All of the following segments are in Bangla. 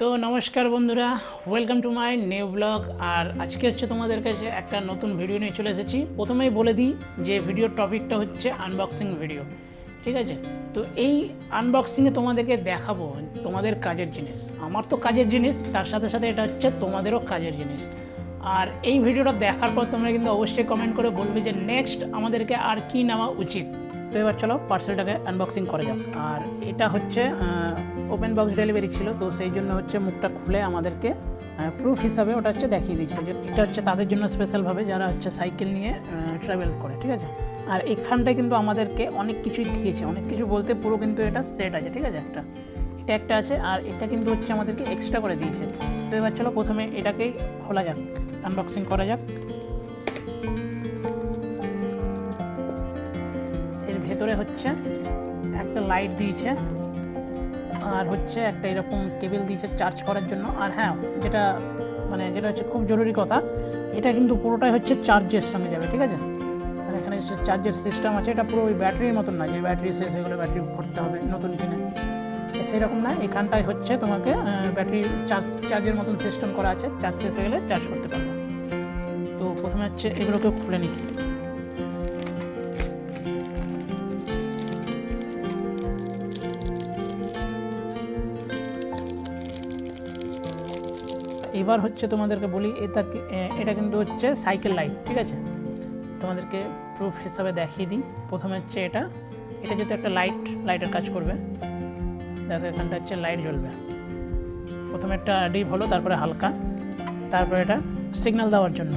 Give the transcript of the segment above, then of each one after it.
তো নমস্কার বন্ধুরা, welcome to my new blog. আর আজকে হচ্ছে তোমাদের কাছে একটা নতুন ভিডিও নিয়ে চলে এসেছি। প্রথমেই বলে দিই যে ভিডিওর টপিকটা হচ্ছে আনবক্সিং ভিডিও, ঠিক আছে? তো এই আনবক্সিংয়ে তোমাদেরকে দেখাবো তোমাদের কাজের জিনিস। আমার তো কাজের জিনিস, তার সাথে সাথে এটা হচ্ছে তোমাদেরও কাজের জিনিস। আর এই ভিডিওটা দেখার পর তোমরা কিন্তু অবশ্যই কমেন্ট করে বলবে যে নেক্সট আমাদেরকে আর কি নেওয়া উচিত। তো এবার চলো পার্সেলটাকে আনবক্সিং করা যাক। আর এটা হচ্ছে ওপেন বক্স ডেলিভারি ছিল, তো সেই জন্য হচ্ছে মুখটা খুলে আমাদেরকে প্রুফ হিসাবে ওটা হচ্ছে দেখিয়ে দিয়েছিল যে এটা হচ্ছে তাদের জন্য স্পেশালভাবে যারা হচ্ছে সাইকেল নিয়ে ট্রাভেল করে, ঠিক আছে? আর এখানটায় কিন্তু আমাদেরকে অনেক কিছুই দিয়েছে, অনেক কিছু বলতে পুরো কিন্তু এটা সেট আছে, ঠিক আছে? এটা একটা আছে, আর এটা কিন্তু হচ্ছে আমাদেরকে এক্সট্রা করে দিয়েছে। তো এবার চলো প্রথমে এটাকেই খোলা যাক, আনবক্সিং করা যাক। এর ভেতরে হচ্ছে একটা লাইট দিয়েছে, আর হচ্ছে একটা এরকম কেবল দিয়েছে চার্জ করার জন্য। আর হ্যাঁ, যেটা হচ্ছে খুব জরুরি কথা, এটা কিন্তু পুরোটাই হচ্ছে চার্জের সঙ্গে যাবে, ঠিক আছে? আর এখানে যে চার্জের সিস্টেম আছে, এটা পুরো ওই ব্যাটারির মতন না যে ব্যাটারি শেষ হয়ে গেলে ব্যাটারি ভরতে হবে নতুন কিনে, সেরকম না। এখানটায় হচ্ছে তোমাকে ব্যাটারি চার্জের মতন সিস্টেম করা আছে, চার্জ শেষ হয়ে গেলে চার্জ করতে পারবে। তো প্রথমে হচ্ছে এগুলোকে খুলে নিই। এবার হচ্ছে তোমাদেরকে বলি, এটা কিন্তু হচ্ছে সাইকেল লাইট, ঠিক আছে? তোমাদেরকে প্রুফ হিসাবে দেখিয়ে দিই। প্রথমে হচ্ছে এটা যেহেতু একটা লাইটের কাজ করবে, দেখো এখানটা হচ্ছে লাইট জ্বলবে। প্রথমে একটা ডিপ হলো, তারপরে হালকা, তারপরে এটা সিগন্যাল দেওয়ার জন্য।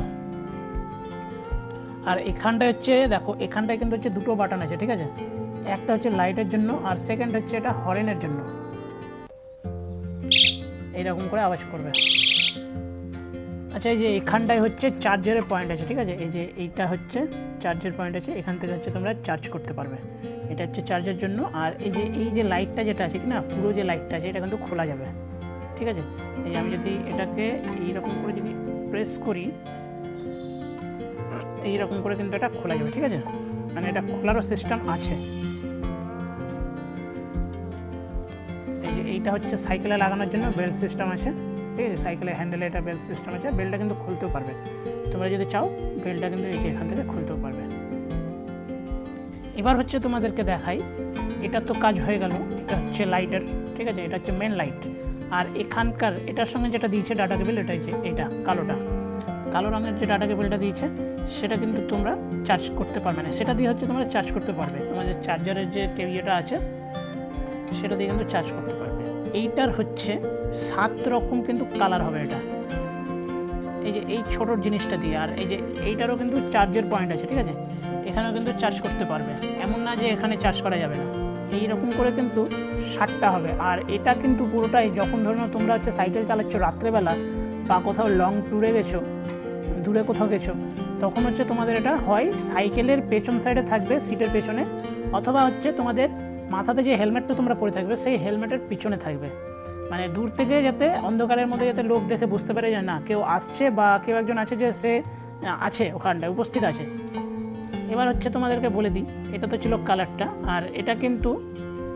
আর এখানটা হচ্ছে দেখো, এখানটায় কিন্তু হচ্ছে দুটো বাটন আছে, ঠিক আছে? একটা হচ্ছে লাইটের জন্য, আর সেকেন্ড হচ্ছে এটা হর্নের জন্য। এইরকম করে আওয়াজ করবে। আচ্ছা, এই যে এখানটায় হচ্ছে চার্জারের পয়েন্ট আছে, ঠিক আছে? এই যে এইটা হচ্ছে চার্জের পয়েন্ট আছে, এখান থেকে হচ্ছে তোমরা চার্জ করতে পারবে। এটা হচ্ছে চার্জের জন্য। আর এই যে লাইটটা যেটা আছে কি না, পুরো যে লাইটটা আছে, এটা কিন্তু খোলা যাবে, ঠিক আছে? এই যে আমি যদি এটাকে এইরকম করে যদি প্রেস করি, এইরকম করে কিন্তু এটা খোলা যাবে, ঠিক আছে? মানে এটা খোলারও সিস্টেম আছে। এই যে এইটা হচ্ছে সাইকেলে লাগানোর জন্য বেল্ট সিস্টেম আছে, ঠিক আছে? সাইকেলের হ্যান্ডেলে এটা বেল্ট সিস্টেম আছে। বেল্টটা কিন্তু খুলতেও পারবে, তোমরা যদি চাও বেল্টটা কিন্তু এই যে এখান থেকে খুলতেও পারবে। এবার হচ্ছে তোমাদেরকে দেখাই, এটা তো কাজ হয়ে গেল, এটা হচ্ছে লাইটের, ঠিক আছে? এটা হচ্ছে মেন লাইট। আর এখানকার এটার সঙ্গে যেটা দিয়েছে ডাটা কেবল, এটা হচ্ছে এইটা কালো রঙের যে ডাটা কেবলটা দিয়েছে, সেটা কিন্তু তোমরা চার্জ করতে পারবে না। সেটা দিয়ে হচ্ছে তোমরা চার্জ করতে পারবে, তোমাদের চার্জারের যে টেবিলটা আছে সেটা দিয়ে কিন্তু চার্জ করতে পারবে। এইটার হচ্ছে 7 রকম কিন্তু কালার হবে এটা, এই যে এই ছোটোর জিনিসটা দিয়ে। আর এই যে এইটারও কিন্তু চার্জের পয়েন্ট আছে, ঠিক আছে? এখানেও কিন্তু চার্জ করতে পারবে, এমন না যে এখানে চার্জ করা যাবে না। এইরকম করে কিন্তু 7টা হবে। আর এটা কিন্তু পুরোটাই যখন ধরো তোমরা হচ্ছে সাইকেল চালাচ্ছ রাত্রেবেলা, বা কোথাও লং ট্যুরে গেছো, দূরে কোথাও গেছো, তখন হচ্ছে তোমাদের এটা হয় সাইকেলের পেছন সাইডে থাকবে, সিটের পেছনে, অথবা হচ্ছে তোমাদের মাথাতে যে হেলমেটটা তোমরা পরে থাকবে সেই হেলমেটের পিছনে থাকবে। মানে দূর থেকে যাতে অন্ধকারের মধ্যে যাতে লোক দেখে বুঝতে পারে যে না কেউ আসছে, বা কেউ একজন আছে যে সে আছে ওখানটায় উপস্থিত আছে। এবার হচ্ছে তোমাদেরকে বলে দিই, এটা তো ছিল কালারটা। আর এটা কিন্তু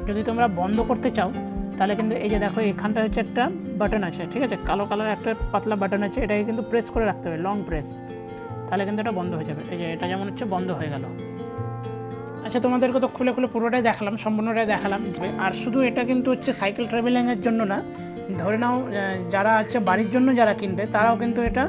যদি তোমরা বন্ধ করতে চাও, তাহলে কিন্তু এই যে দেখো এখানটা হচ্ছে একটা বাটন আছে, ঠিক আছে? কালো কালার একটা পাতলা বাটন আছে, এটাকে কিন্তু প্রেস করে রাখতে হবে, লং প্রেস, তাহলে কিন্তু এটা বন্ধ হয়ে যাবে। এই যে এটা যেমন হচ্ছে বন্ধ হয়ে গেল। আচ্ছা, তোমাদেরকে তো খুলে পুরোটাই দেখালাম, সম্পূর্ণটাই দেখালাম। আর শুধু এটা কিন্তু হচ্ছে সাইকেল ট্রাভেলিংয়ের জন্য না, ধরে নাও যারা হচ্ছে বাড়ির জন্য যারা কিনবে, তারাও কিন্তু এটা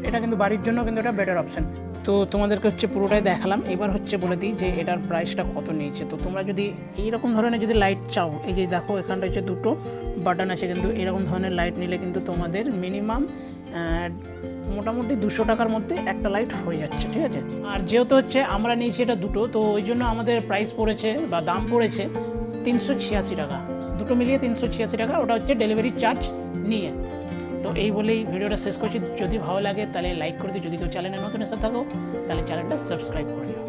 এটা কিন্তু বাড়ির জন্য কিন্তু এটা বেটার অপশান। তো তোমাদেরকে হচ্ছে পুরোটাই দেখালাম। এবার হচ্ছে বলে দিই যে এটার প্রাইসটা কত নিয়েছে। তো তোমরা যদি এইরকম ধরনের যদি লাইট চাও, এই যে দেখো এখানটা হচ্ছে দুটো বাটন আছে, কিন্তু এরকম ধরনের লাইট নিলে কিন্তু তোমাদের মিনিমাম মোটামুটি 200 টাকার মধ্যে একটা লাইট হয়ে যাচ্ছে, ঠিক আছে? আর যেহেতু হচ্ছে আমরা নিয়েছি এটা দুটো, তো ওই জন্য আমাদের প্রাইস পড়েছে বা দাম পড়েছে 386 টাকা, দুটো মিলিয়ে 386 টাকা। ওটা হচ্ছে ডেলিভারি চার্জ নিয়ে। তো এই বলেই ভিডিওটা শেষ করছি। যদি ভালো লাগে তাহলে লাইক করে দিও, যদি কেউ চ্যানেলে নতুন এসে থাকো তাহলে চ্যানেলটা সাবস্ক্রাইব করে দিও।